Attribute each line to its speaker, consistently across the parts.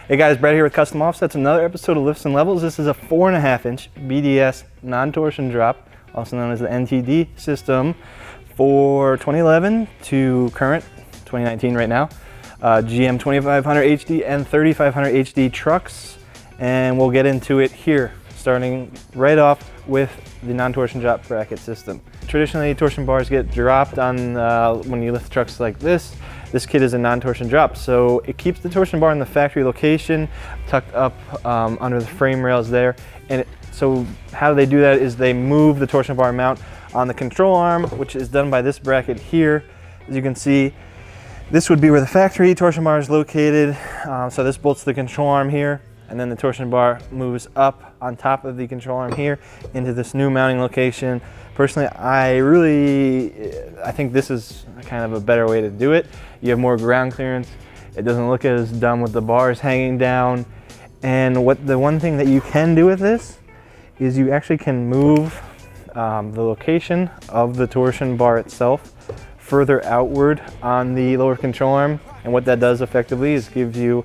Speaker 1: Hey guys, Brad here with Custom Offsets, another episode of Lifts and Levels. This is a 4.5 inch BDS non-torsion drop, also known as the NTD system, for 2011 to current 2019 right now. GM 2500 HD and 3500 HD trucks, and we'll get into it here, starting right off with the non-torsion drop bracket system. Traditionally, torsion bars get dropped on when you lift trucks like this. This kit is a non-torsion drop, so it keeps the torsion bar in the factory location, tucked up under the frame rails there. And so how they do that is they move the torsion bar mount on the control arm, which is done by this bracket here. As you can see, this would be where the factory torsion bar is located. So this bolts the control arm here, and then the torsion bar moves up on top of the control arm here into this new mounting location. Personally, I think this is kind of a better way to do it. You have more ground clearance. It doesn't look as dumb with the bars hanging down. And the one thing that you can do with this is you actually can move the location of the torsion bar itself further outward on the lower control arm. And what that does effectively is gives you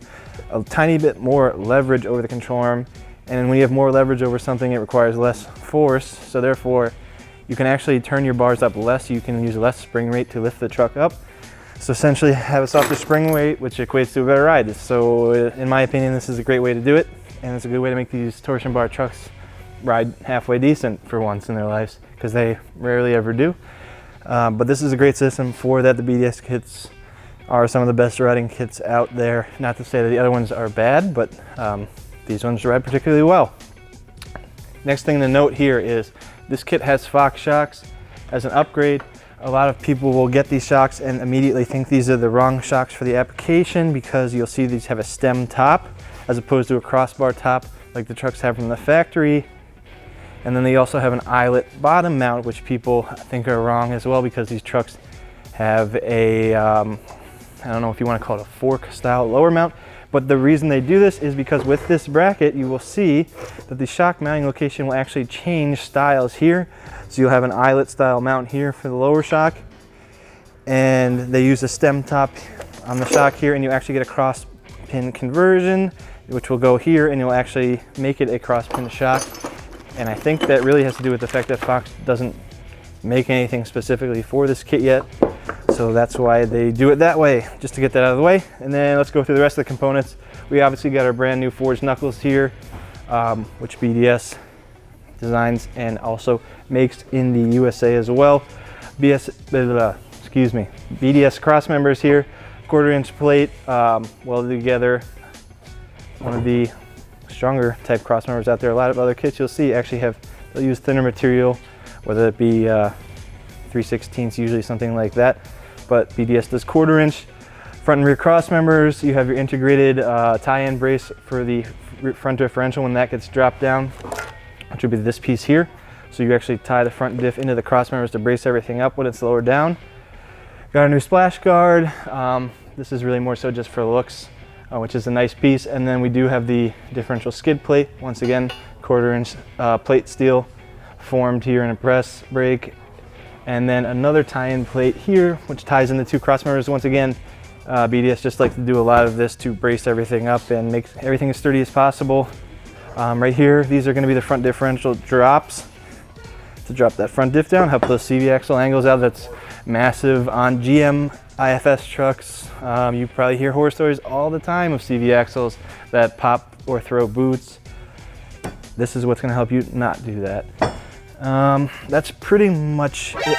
Speaker 1: a tiny bit more leverage over the control arm. And when you have more leverage over something, it requires less force. So therefore, you can actually turn your bars up less. You can use less spring rate to lift the truck up. So essentially have a softer spring weight, which equates to a better ride. So in my opinion, this is a great way to do it. And it's a good way to make these torsion bar trucks ride halfway decent for once in their lives, because they rarely ever do. But this is a great system for that. The BDS kits are some of the best riding kits out there. Not to say that the other ones are bad, but these ones ride particularly well. Next thing to note here is this kit has Fox shocks as an upgrade. A lot of people will get these shocks and immediately think these are the wrong shocks for the application, because you'll see these have a stem top as opposed to a crossbar top like the trucks have from the factory. And then they also have an eyelet bottom mount, which people think are wrong as well, because these trucks have a, I don't know if you want to call it a fork style lower mount. But the reason they do this is because with this bracket, you will see that the shock mounting location will actually change styles here. So you'll have an eyelet style mount here for the lower shock, and they use a stem top on the shock here, and you actually get a cross pin conversion, which will go here, and you'll actually make it a cross pin shock. And I think that really has to do with the fact that Fox doesn't make anything specifically for this kit yet. So that's why they do it that way, just to get that out of the way. And then let's go through the rest of the components. We obviously got our brand new forged knuckles here, which BDS designs and also makes in the USA as well. BDS cross members here, 1/4 inch plate, welded together. One of the stronger type cross members out there. A lot of other kits you'll see actually they'll use thinner material, whether it be 3/16 usually, something like that. But BDS does 1/4 inch. Front and rear cross members. You have your integrated tie-in brace for the front differential when that gets dropped down, which would be this piece here. So you actually tie the front diff into the cross members to brace everything up when it's lowered down. Got a new splash guard. This is really more so just for looks, which is a nice piece. And then we do have the differential skid plate. Once again, 1/4 inch plate steel formed here in a press brake. And then another tie-in plate here, which ties in the two cross members. Once again, BDS just likes to do a lot of this to brace everything up and make everything as sturdy as possible. Right here, these are going to be the front differential drops to drop that front diff down, help those CV axle angles out. That's massive on GM IFS trucks. You probably hear horror stories all the time of CV axles that pop or throw boots. This is what's going to help you not do that. That's pretty much it.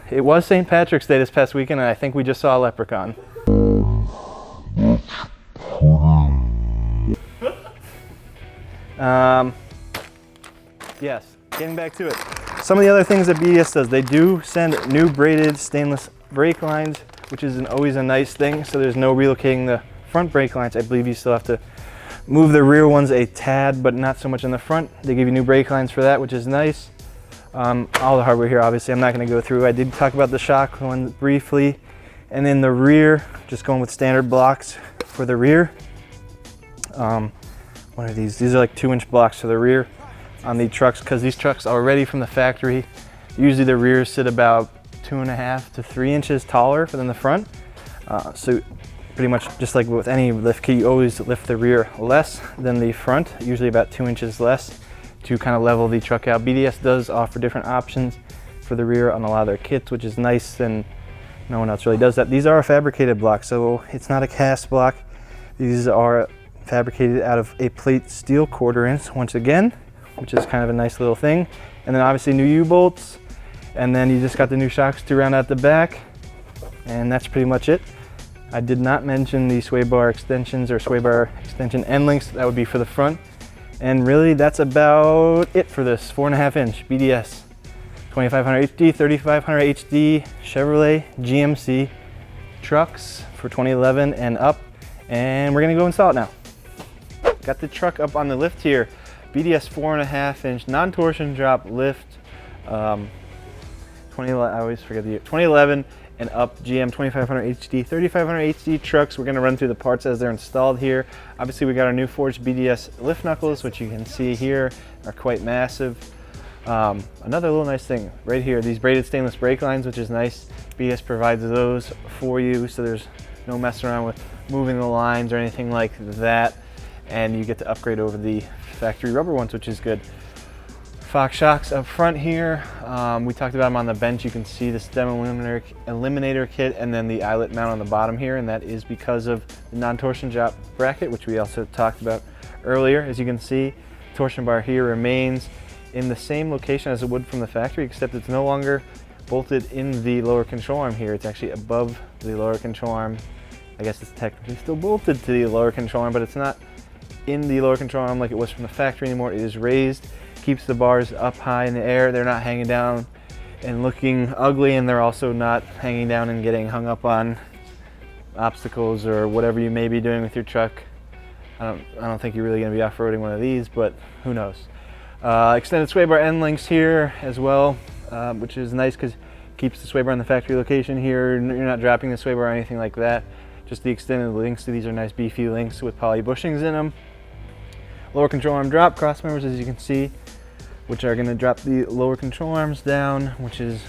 Speaker 1: It was St. Patrick's Day this past weekend, and I think we just saw a leprechaun. Yes, getting back to it. Some of the other things that BDS does, they do send new braided stainless brake lines, which is always a nice thing. So there's no relocating the front brake lines. I believe you still have to move the rear ones a tad, but not so much in the front. They give you new brake lines for that, which is nice. All the hardware here, obviously, I'm not going to go through. I did talk about the shock one briefly. And then the rear, just going with standard blocks for the rear. What are these? These are like 2-inch blocks for the rear on the trucks, because these trucks are already from the factory. Usually the rears sit about 2.5 to 3 inches taller than the front. So Pretty much just like with any lift kit, you always lift the rear less than the front, usually about 2 inches less, to kind of level the truck out. BDS does offer different options for the rear on a lot of their kits, which is nice, and no one else really does that. These are a fabricated block, so it's not a cast block. These are fabricated out of a plate steel 1/4 inch once again, which is kind of a nice little thing. And then obviously new U-bolts, and then you just got the new shocks to round out the back, and that's pretty much it. I did not mention the sway bar extensions or sway bar extension end links. That would be for the front. And really that's about it for this 4.5 inch BDS 2500 HD, 3500 HD Chevrolet GMC trucks for 2011 and up. And we're gonna go install it now. Got the truck up on the lift here. BDS 4.5 inch non-torsion drop lift. I always forget the year. 2011 and up GM 2500 HD, 3500 HD trucks. We're gonna run through the parts as they're installed here. Obviously we got our new forged BDS lift knuckles, which you can see here are quite massive. Another little nice thing right here, these braided stainless brake lines, which is nice. BDS provides those for you, so there's no messing around with moving the lines or anything like that. And you get to upgrade over the factory rubber ones, which is good. Fox shocks up front here. We talked about them on the bench. You can see the stem eliminator kit and then the eyelet mount on the bottom here, and that is because of the non-torsion drop bracket, which we also talked about earlier. As you can see, torsion bar here remains in the same location as it would from the factory, except it's no longer bolted in the lower control arm here. It's actually above the lower control arm. I guess it's technically still bolted to the lower control arm, but it's not in the lower control arm like it was from the factory anymore. It is raised. Keeps the bars up high in the air. They're not hanging down and looking ugly, and they're also not hanging down and getting hung up on obstacles or whatever you may be doing with your truck. I don't think you're really going to be off-roading one of these, but who knows. Extended sway bar end links here as well, which is nice because it keeps the sway bar in the factory location here. You're not dropping the sway bar or anything like that. Just the extended links. These are nice beefy links with poly bushings in them. Lower control arm drop cross members, as you can see, which are going to drop the lower control arms down, which is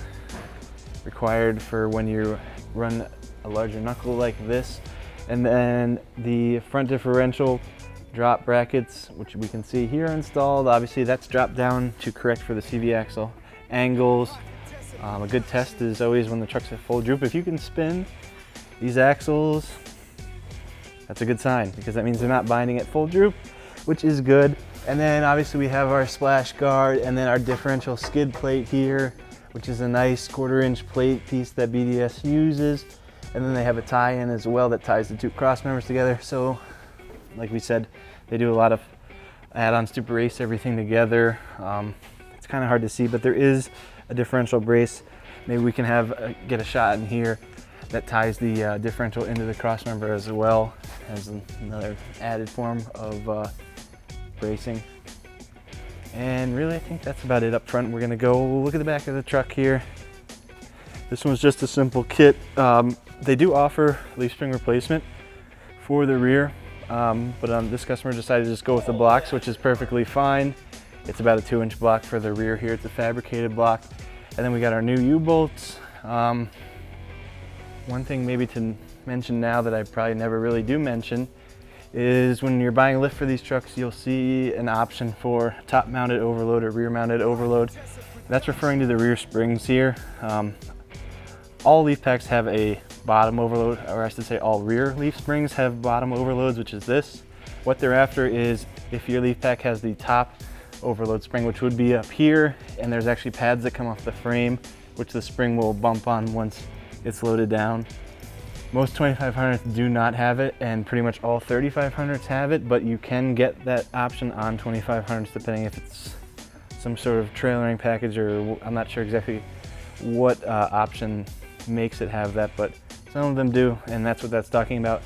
Speaker 1: required for when you run a larger knuckle like this. And then the front differential drop brackets, which we can see here installed. Obviously that's dropped down to correct for the CV axle angles. A good test is always when the truck's at full droop. If you can spin these axles, that's a good sign, because that means they're not binding at full droop, which is good. And then obviously we have our splash guard and then our differential skid plate here, which is a nice 1/4 inch plate piece that BDS uses. And then they have a tie-in as well that ties the two cross members together. So like we said, they do a lot of add-ons to brace everything together. It's kind of hard to see, but there is a differential brace. Maybe we can get a shot in here that ties the differential into the cross member as well, as another added form of bracing. And really I think that's about it up front. We're gonna go look at the back of the truck here. This one's just a simple kit. They do offer leaf spring replacement for the rear, but this customer decided to just go with the blocks, which is perfectly fine. It's about a 2 inch block for the rear here. It's a fabricated block. And then we got our new U-bolts. One thing maybe to mention now that I probably never really do mention is when you're buying a lift for these trucks, you'll see an option for top mounted overload or rear mounted overload. That's referring to the rear springs here. All leaf packs have a bottom overload, or I should say all rear leaf springs have bottom overloads, which is this. What they're after is if your leaf pack has the top overload spring, which would be up here, and there's actually pads that come off the frame, which the spring will bump on once it's loaded down. Most 2500s do not have it, and pretty much all 3500s have it, but you can get that option on 2500s depending if it's some sort of trailering package, or I'm not sure exactly what option makes it have that, but some of them do, and that's what that's talking about.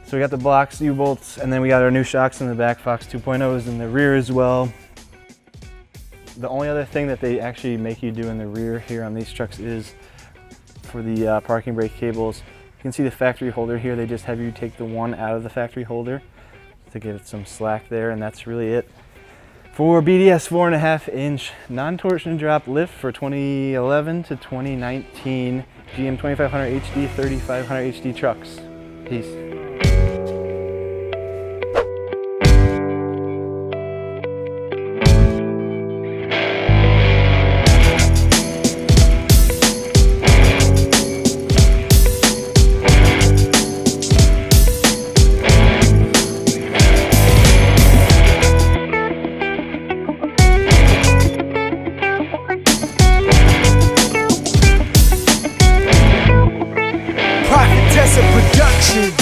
Speaker 1: So we got the blocks, U-bolts, and then we got our new shocks in the back, Fox 2.0s in the rear as well. The only other thing that they actually make you do in the rear here on these trucks is for the parking brake cables. You can see the factory holder here. They just have you take the one out of the factory holder to get some slack there, and that's really it. For BDS 4.5 inch non-torsion drop lift for 2011 to 2019 GM 2500 HD, 3500 HD trucks. Peace.
Speaker 2: Prophetess of production.